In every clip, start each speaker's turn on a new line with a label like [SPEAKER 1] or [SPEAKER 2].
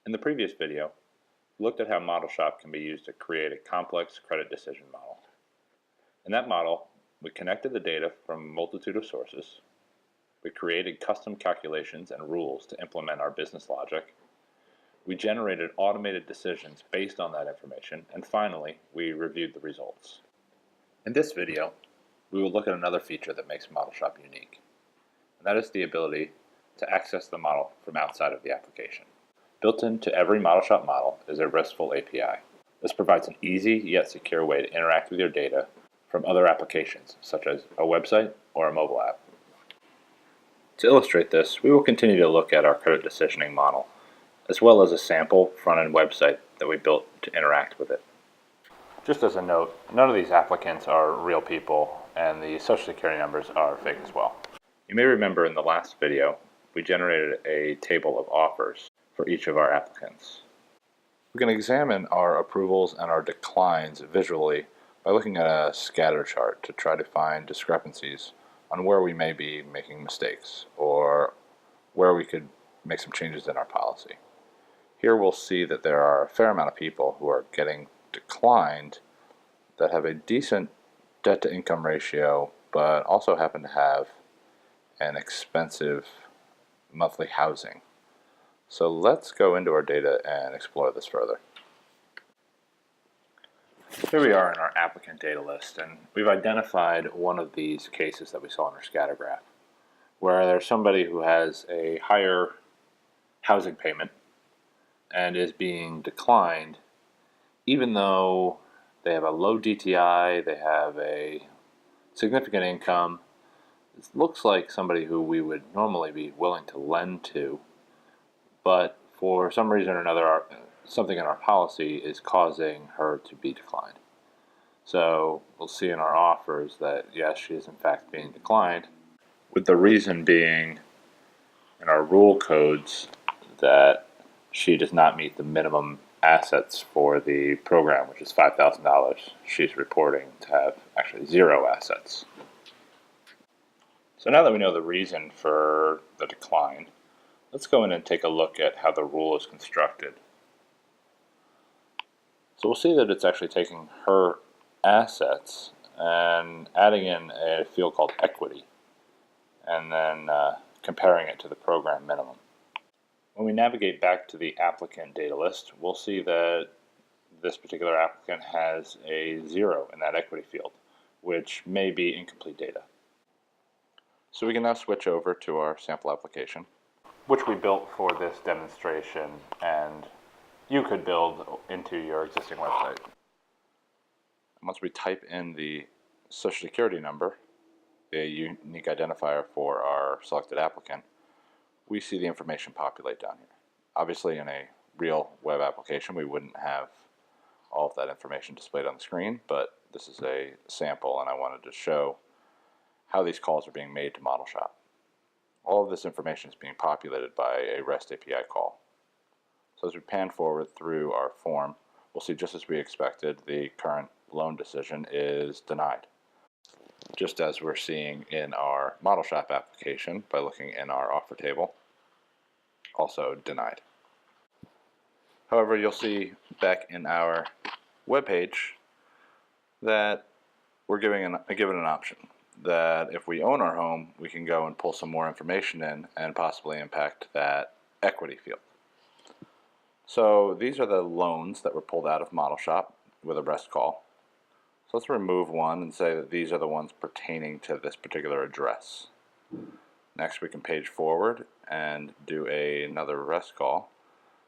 [SPEAKER 1] In the previous video, we looked at how ModelShop can be used to create a complex credit decision model. In that model, we connected the data from a multitude of sources, we created custom calculations and rules to implement our business logic, we generated automated decisions based on that information, and finally, we reviewed the results. In this video, we will look at another feature that makes ModelShop unique, and that is the ability to access the model from outside of the application. Built into every ModelShop model is a RESTful API. This provides an easy yet secure way to interact with your data from other applications, such as a website or a mobile app. To illustrate this, we will continue to look at our credit decisioning model, as well as a sample front-end website that we built to interact with it. Just as a note, none of these applicants are real people, and the social security numbers are fake as well. You may remember in the last video, we generated a table of offers for each of our applicants. We can examine our approvals and our declines visually by looking at a scatter chart to try to find discrepancies on where we may be making mistakes or where we could make some changes in our policy. Here we'll see that there are a fair amount of people who are getting declined that have a decent debt-to-income ratio, but also happen to have an expensive monthly housing. So let's go into our data and explore this further. Here we are in our applicant data list, and we've identified one of these cases that we saw in our scatter graph, where there's somebody who has a higher housing payment and is being declined even though they have a low DTI, they have a significant income. It looks like somebody who we would normally be willing to lend to, but for some reason or another, something in our policy is causing her to be declined. So we'll see in our offers that yes, she is in fact being declined, with the reason being in our rule codes that she does not meet the minimum assets for the program, which is $5,000. She's reporting to have actually zero assets. So now that we know the reason for the decline, let's go in and take a look at how the rule is constructed. So we'll see that it's actually taking her assets and adding in a field called equity, and then comparing it to the program minimum. When we navigate back to the applicant data list, we'll see that this particular applicant has a 0 in that equity field, which may be incomplete data. So we can now switch over to our sample application, which we built for this demonstration, and you could build into your existing website. Once we type in the social security number, the unique identifier for our selected applicant, we see the information populate down here. Obviously, in a real web application, we wouldn't have all of that information displayed on the screen, but this is a sample, and I wanted to show how these calls are being made to ModelShop. All of this information is being populated by a REST API call. So as we pan forward through our form, we'll see, just as we expected, the current loan decision is denied, just as we're seeing in our ModelShop application by looking in our offer table, also denied. However, you'll see back in our web page that we're given an option that if we own our home, we can go and pull some more information in and possibly impact that equity field. So these are the loans that were pulled out of ModelShop with a REST call. So let's remove one and say that these are the ones pertaining to this particular address. Next, we can page forward and do another REST call.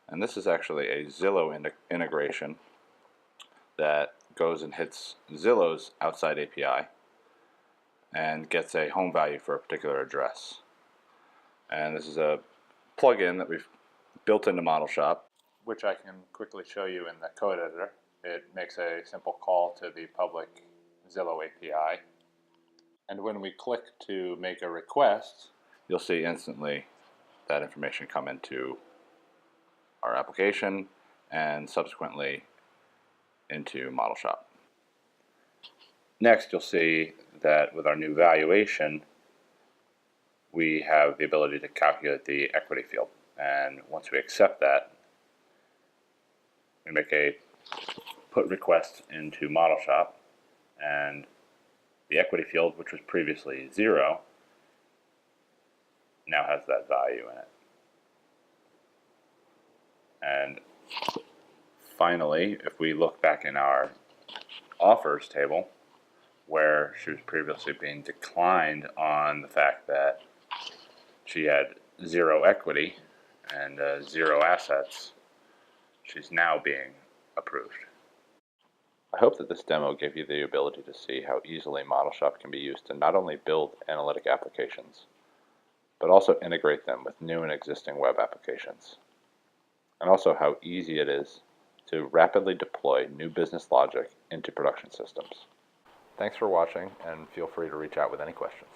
[SPEAKER 1] And this is actually a Zillow integration that goes and hits Zillow's outside API and gets a home value for a particular address. And this is a plugin that we've built into ModelShop, which I can quickly show you in the code editor. It makes a simple call to the public Zillow API. And when we click to make a request, you'll see instantly that information come into our application and subsequently into ModelShop. Next, you'll see that with our new valuation, we have the ability to calculate the equity field. And once we accept that, We make a put request into ModelShop, and the equity field, which was previously 0, now has that value in it. And finally, if we look back in our offers table, where she was previously being declined on the fact that she had 0 equity and 0 assets, she's now being approved. I hope that this demo gave you the ability to see how easily ModelShop can be used to not only build analytic applications, but also integrate them with new and existing web applications, and also how easy it is to rapidly deploy new business logic into production systems. Thanks for watching, and feel free to reach out with any questions.